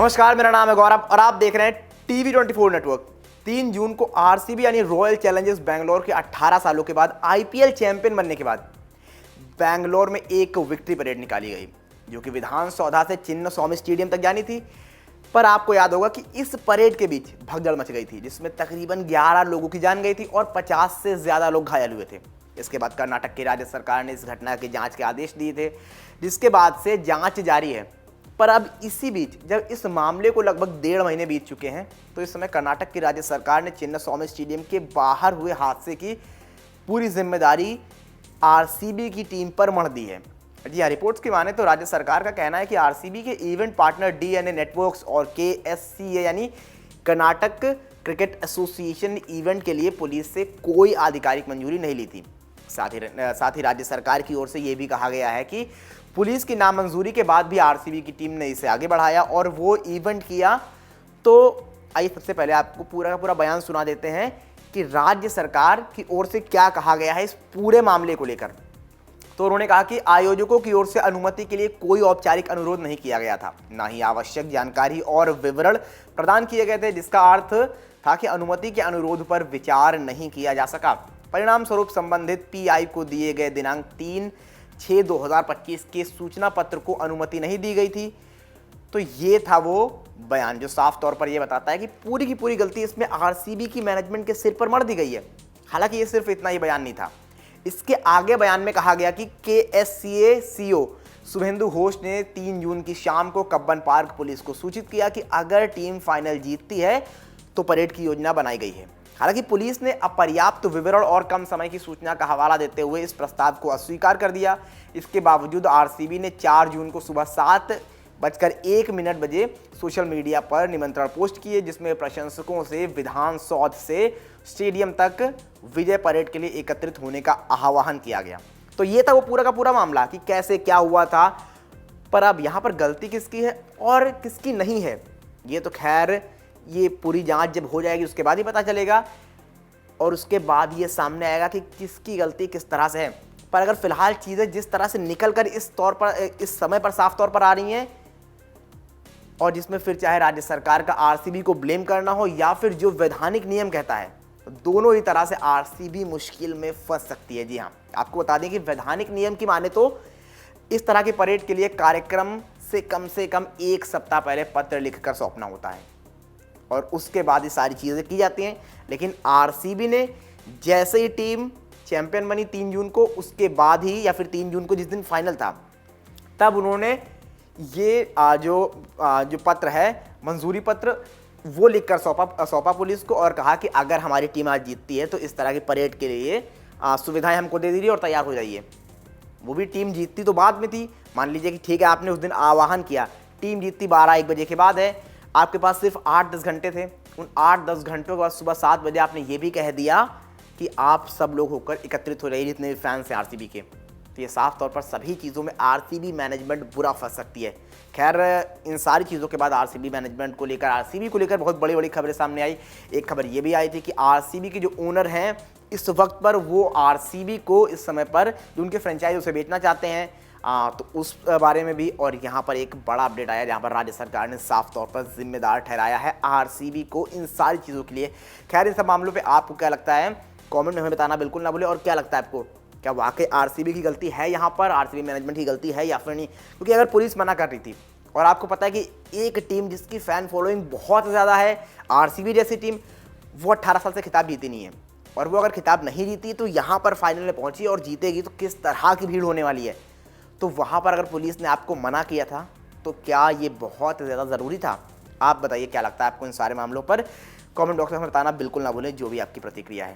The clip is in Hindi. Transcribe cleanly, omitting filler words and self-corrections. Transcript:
नमस्कार, मेरा नाम है गौरव और आप देख रहे हैं टीवी 24 नेटवर्क। 3 जून को आरसीबी यानी रॉयल चैलेंजर्स बैंगलोर के 18 सालों के बाद आईपीएल चैंपियन बनने के बाद बैंगलोर में एक विक्ट्री परेड निकाली गई, जो कि विधान सौधा से चिन्नास्वामी स्टेडियम तक जानी थी। पर आपको याद होगा कि इस परेड के बीच भगदड़ मच गई थी, जिसमें तकरीबन 11 लोगों की जान गई थी और 50 से ज़्यादा लोग घायल हुए थे। इसके बाद कर्नाटक की राज्य सरकार ने इस घटना की जांच के आदेश दिए थे, जिसके बाद से जांच जारी है। पर अब इसी बीच जब इस मामले को लगभग 1.5 महीने बीत चुके हैं, तो इस समय कर्नाटक की राज्य सरकार ने चिन्नास्वामी स्टेडियम के बाहर हुए हादसे की पूरी जिम्मेदारी आरसीबी की टीम पर मढ़ दी है। जी हाँ, रिपोर्ट्स की माने तो राज्य सरकार का कहना है कि आरसीबी के इवेंट पार्टनर डीएनए नेटवर्क्स और केएससीए यानी कर्नाटक क्रिकेट एसोसिएशन ने इवेंट के लिए पुलिस से कोई आधिकारिक मंजूरी नहीं ली थी। साथ ही राज्य सरकार की ओर से यह भी कहा गया है कि पुलिस की नामंजूरी के बाद भी आरसीबी की टीम ने इसे आगे बढ़ाया और वो इवेंट किया। तो आइए सबसे पहले आपको पूरा का पूरा बयान सुना देते हैं कि राज्य सरकार की ओर से क्या कहा गया है इस पूरे मामले को लेकर। तो उन्होंने कहा कि आयोजकों की ओर से अनुमति के लिए कोई औपचारिक अनुरोध नहीं किया गया था, ना ही आवश्यक जानकारी और विवरण प्रदान किए गए थे, जिसका अर्थ था कि अनुमति के अनुरोध पर विचार नहीं किया जा सका। परिणाम स्वरूप संबंधित पीआई को दिए गए दिनांक 3/6/2025 के सूचना पत्र को अनुमति नहीं दी गई थी। तो ये था वो बयान जो साफ तौर पर यह बताता है कि पूरी की पूरी गलती इसमें आरसीबी की मैनेजमेंट के सिर पर मढ़ दी गई है। हालांकि ये सिर्फ इतना ही बयान नहीं था, इसके आगे बयान में कहा गया कि केएससीए सीईओ शुभेंदु घोष ने 3 जून की शाम को कब्बन पार्क पुलिस को सूचित किया कि अगर टीम फाइनल जीतती है तो परेड की योजना बनाई गई है। हालांकि पुलिस ने अपर्याप्त विवरण और कम समय की सूचना का हवाला देते हुए इस प्रस्ताव को अस्वीकार कर दिया। इसके बावजूद आरसीबी ने 4 जून को सुबह 7:01 बजे सोशल मीडिया पर निमंत्रण पोस्ट किए, जिसमें प्रशंसकों से विधान सौध से स्टेडियम तक विजय परेड के लिए एकत्रित होने का आह्वान किया गया। तो ये था वो पूरा का पूरा मामला कि कैसे क्या हुआ था। पर अब यहाँ पर गलती किसकी है और किसकी नहीं है, ये तो खैर ये पूरी जांच जब हो जाएगी उसके बाद ही पता चलेगा और उसके बाद ये सामने आएगा कि किसकी गलती किस तरह से है। पर अगर फिलहाल चीज़ें जिस तरह से निकल कर इस समय पर साफ तौर पर आ रही हैं और जिसमें फिर चाहे राज्य सरकार का आरसीबी को ब्लेम करना हो या फिर जो वैधानिक नियम कहता है, तो दोनों ही तरह से आरसीबी मुश्किल में फंस सकती है। जी हाँ, आपको बता दें कि वैधानिक नियम की माने तो इस तरह की परेड के लिए कार्यक्रम से कम 1 सप्ताह पहले पत्र लिखकर सौंपना होता है और उसके बाद ये सारी चीज़ें की जाती हैं। लेकिन आरसीबी ने जैसे ही टीम चैंपियन बनी 3 जून को, उसके बाद ही या फिर 3 जून को जिस दिन फाइनल था, तब उन्होंने ये जो पत्र है, मंजूरी पत्र, वो लिखकर सौंपा पुलिस को और कहा कि अगर हमारी टीम आज जीतती है तो इस तरह की परेड के लिए सुविधाएं हमको दे दीजिए और तैयार हो जाइए। वो भी टीम जीतती तो बाद में थी। मान लीजिए कि ठीक है, आपने उस दिन आह्वान किया, टीम जीतती 12-1 बजे के बाद है, आपके पास सिर्फ 8-10 घंटे थे। उन 8-10 घंटों के बाद सुबह 7 बजे आपने ये भी कह दिया कि आप सब लोग होकर एकत्रित हो जाइए जितने भी फैंस हैं आरसीबी के। तो ये साफ तौर पर सभी चीज़ों में आरसीबी मैनेजमेंट बुरा फंस सकती है। खैर, इन सारी चीज़ों के बाद आरसीबी मैनेजमेंट को लेकर, आरसीबी को लेकर बहुत बड़ी बड़ी खबरें सामने आई। एक खबर ये भी आई थी कि आरसीबी के जो ओनर हैं इस वक्त पर वो आरसीबी को इस समय पर जो उनके फ्रेंचाइज उसे बेचना चाहते हैं। तो उस बारे में भी और यहाँ पर एक बड़ा अपडेट आया जहाँ पर राज्य सरकार ने साफ तौर पर जिम्मेदार ठहराया है आरसीबी को इन सारी चीज़ों के लिए। खैर, इन सब मामलों पे आपको क्या लगता है, कमेंट में हमें बताना बिल्कुल ना भूलें। और क्या लगता है आपको, क्या वाकई आरसीबी की गलती है यहाँ पर, आरसीबी मैनेजमेंट की गलती है या फिर नहीं? क्योंकि अगर पुलिस मना कर रही थी और आपको पता है कि एक टीम जिसकी फ़ैन फॉलोइंग बहुत ज़्यादा है, आरसीबी जैसी टीम, वो 18 साल से खिताब जीती नहीं है और वो अगर खिताब नहीं जीती तो यहाँ पर फाइनल में पहुँची और जीतेगी तो किस तरह की भीड़ होने वाली है। तो वहाँ पर अगर पुलिस ने आपको मना किया था तो क्या ये बहुत ज़्यादा ज़रूरी था? आप बताइए क्या लगता है आपको इन सारे मामलों पर। कमेंट बॉक्स में बताना बिल्कुल ना भूलें जो भी आपकी प्रतिक्रिया है।